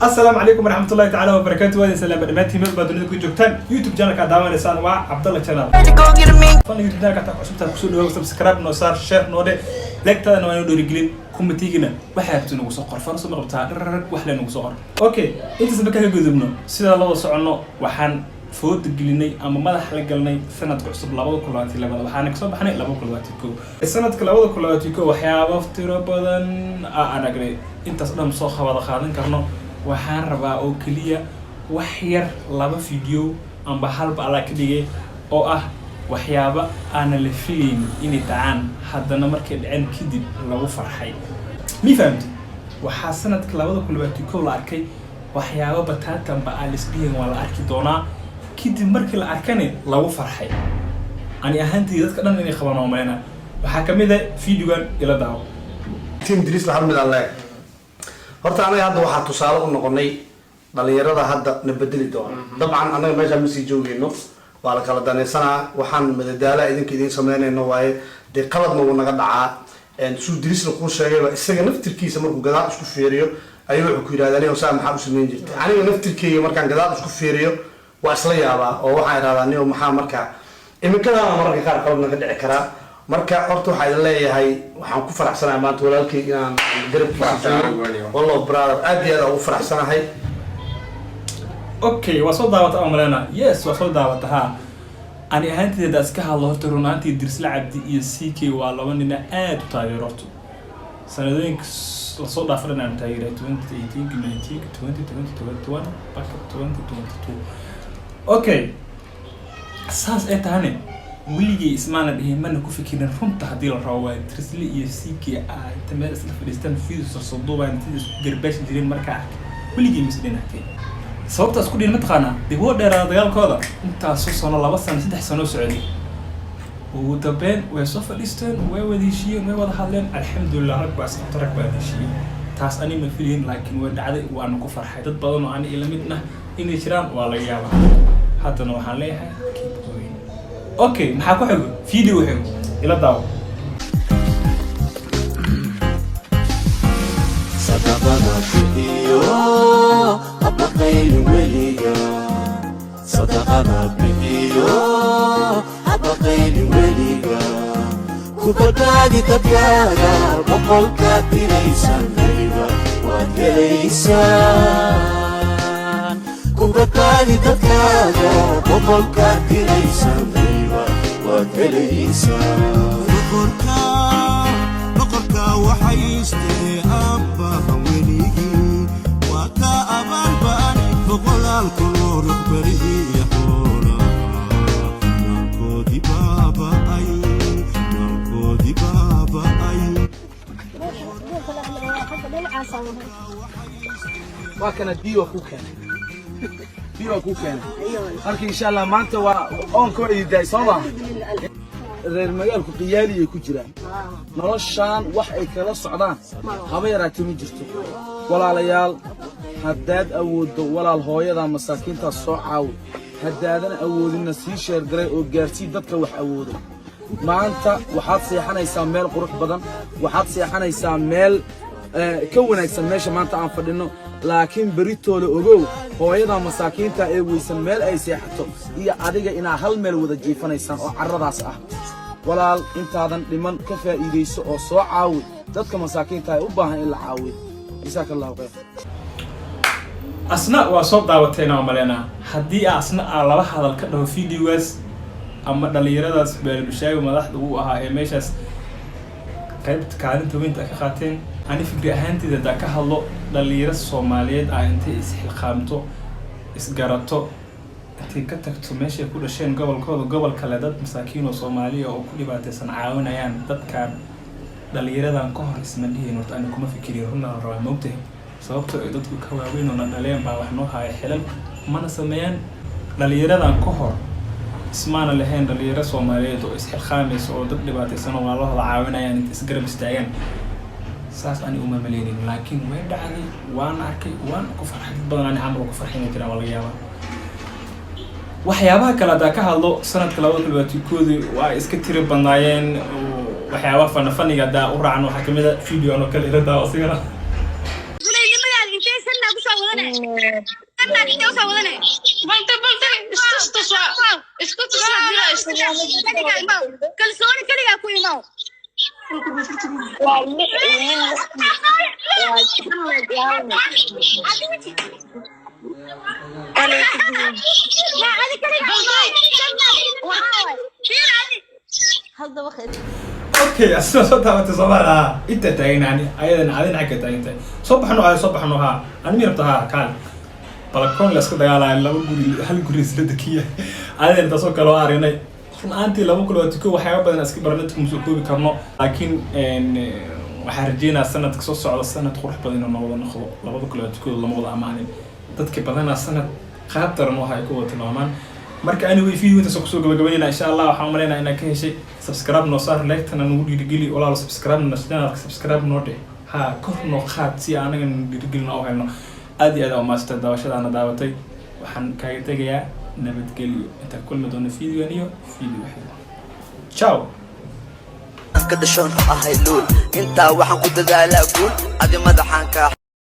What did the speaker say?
السلام عليكم ورحمة الله تعالى وبركاته. وهذا سلام برنامج ميل بدون كل جوكتان يوتيوب channel كداوان إنسان وعبد الله channel. فن يوتيوب channel كتاع عشان تكسر نوع سبسكرايب نوصار شير نودي لايك تدا نوع نودي رجلين كم تيجينا واحد تنو سقر فرصة مربطها واحد نو سقر. أوكي أنت سبكة جذبنا سيدا الله صعنا وحن فوت جليني أما ما دخل جلني سنة كعصب لبض كلواتي لبض وحنا كسب حنا لبض كلواتي كو السنة كلبض كلواتي كو وحيا بفتر بدن أنا قري أنت صدق مصاخة وضع خالن كرنا waxaan rabaa oo kaliya wax yar laba video amba halba ala ka dhigay oo ah waxyaaba aan la filayn inay tacaan haddana markay dhaceen kadib lagu farxay mi fahamti waxa sanadka 2022 la arkay waxyaaba bataatan ba aan isbiin wala arki doonaa kadib markii la arkane lagu farxay ani ahaantii dadka dhan inay qabanoo meena waxa kamid ah videogan ila daawo team Idris Maxamed Allah horta anaga hadda waxa tusaale u noqonay dhalinyarada hadda nabadeli doona dabcan anaga meesha ma sii joogeyno waa la kala danaysanaa waxaan madadaala idin sameynayno waaye de qaladna uu naga dhacaa suu Idris la ku sheegay isaga naftirkiisa markuu gadaal isku fiiriyo ayuu wuxuu ku yiraahdaa inuu saa maxaa u sameyn jirtay aniga naftirkeyga markaan gadaal isku fiiriyo waa isla yaabaa oo waxaan iraahdaa inuu maxaa markaa imikada mararka qaar qalad naga dhici karaa marka horta waxa ay leeyahay waxaan ku faraxsanahay maanta walaalkay inaan garabkiisa wallo brother aad iyo aad ugu faraxsanahay okay waa soo daawata amalena yes waa soo daawata ha ani ahaanteeda iska hadlo horta runaantii Idris Cabdi iyo CK waa laba nin aad u taageerto sanadooyinka la soo dhaafay inaan taageeray 2018 19 2020 baka 2022 okay saas ay tahay weligay ismaana dhihin mana ku fikirin runta hadii la rabo waa Idris iyo CK ay tamar isla fadhiistaan fiidiyo soo duubaan intii garbash jireen markaa weligay misdinaatay sababtaas ku dhiin mataqaana dib u dheeraad dagaalkooda intaas soo laba sano 3 sano socday ugu dambeyn way soo fadhiisteen way wadiishiyeen way wada hadleen alxamdulillah rag baa iska tarag baa diishiyeen taas ani ma filayn laakiin way dhacday waan ku farxay dad badan oo aan ila midna inay jiraan waa laga yaabaa haddana waxaan leeyahay okay maxaa ku xigo video xigo ila daawo صدقنا بيو أبقين وليا صدقنا بيو أبقين وليا كبرتادي تبيانا بقول كاتريسان ليبا وكريسان كبرتادي تبيانا بقول كاتريسان ليبا وكريسان بقركا وحيستي أبا وليكي وكا أبان باني فقل الكلور بريه يحولا نالكودي بابا أي نالكودي بابا أي وكان ديو كوكان ديو كوكان أركي إن شاء الله ما أنت وأون كوي داي صلاة reer magaalku qiyaali ay ku jiraan noloshaan wax ay kala socdaan haba yaraatay ma jirto walaalayaal haddaad awooddo walaal hooyada masaakiinta soo caawi haddaadan awoodina sii sheer garay oo gaarsii dadka wax awoodo maanta waxaad seexanaysaa meel qurux badan waxaad seexanaysaa meel ka wanaagsan meesha maanta aan fadhino laakiin beritoole ogow hooyada masaakiinta ee weysan meel ay seexato iyo adiga inaa hal meel wada jiifanaysaan oo carradaas ah walaal intaadan dhiman ka faa'iideyso oo soo caawi dadka masaakiinta ay u baahan in la caawiyo jazakallahu khayr asna waa soo daawateena malena hadii asna laba hadal ka dhaw videogaas ama dhalinyaradaas beerbishaaga madaxda uu ahaa ee meeshaas qaybta kaalinta weynta ka qaateen ani fikri ahaanteeda ka hadlo dhalinyaro Soomaaliyeed ah intay isxilqaamto isgarato intay ka tagto meesha ku dhasheen gobolkooda gobol kale dad masaakiin oo Soomaaliya oo ku dhibaataysan caawinayaan dadkan dhalinyaradan ka hor isma dhihin horta aan kuma fikirin runaa rabaa moogtay sababtoo ay dadku ka waaweyn oo dhaleen baa wax noo haay xilal mana sameeyaan dhalinyaradan ka hor ismaana lahayn dhalinyaro Soomaaliyeed oo isxilqaamayso oo dad dhibaataysan oo walaalo caawinayaan inta isgarab istaagan saas ani uma maleeynin laakiin way dhacday waan arkay waan ku farxay badan ani amal ku farxay inay jiraan wala yaaba waxyaabaha kala ka hadlo sanadka 2022 waa iska tiri badnaayeen waxyaabaha faniga daa u raacno waxa kamid ah video ano kale ila daa asigana اوكي اساسا صوتها صباحا انت تايناني ايضا عادين حق تاينتي صبحنا ها انا ميرتها كان balkoon la iska dagaalay laba guri hal guri isla dakiya aadeen taasoo kale oo arinay runtii laba kale oo tuko waxyaabo badan iska barnad kuma soo koobi karno laakiin waxaan rajeynaa sanadka soo socda sanad qurux badan oo wada noqdo labada kale oo tuko lama wada amaanin dadka badanaa sanad qaab daran oo ay ku wada tilmaamaan marka ani way fiidiyowda soo gabagabeynaa insha Allah waxaan u maleynayaa inaan ka heshay subscribe noo saar like-tana nagu dhiirigeli walaalo subscribe noo dheh ha kor noo qaad si anaga dhiirigelina oo helno aad iyo aad oo maasta daawashadaana daawatay waxaan kaaga tagayaa nabadgelyo inta kulmi doona fiidiyoon iyo fiidiyo xigta ciao ka dhashoon ahay luul inta waxaan ku dadaalaa guul adi madaxaan ka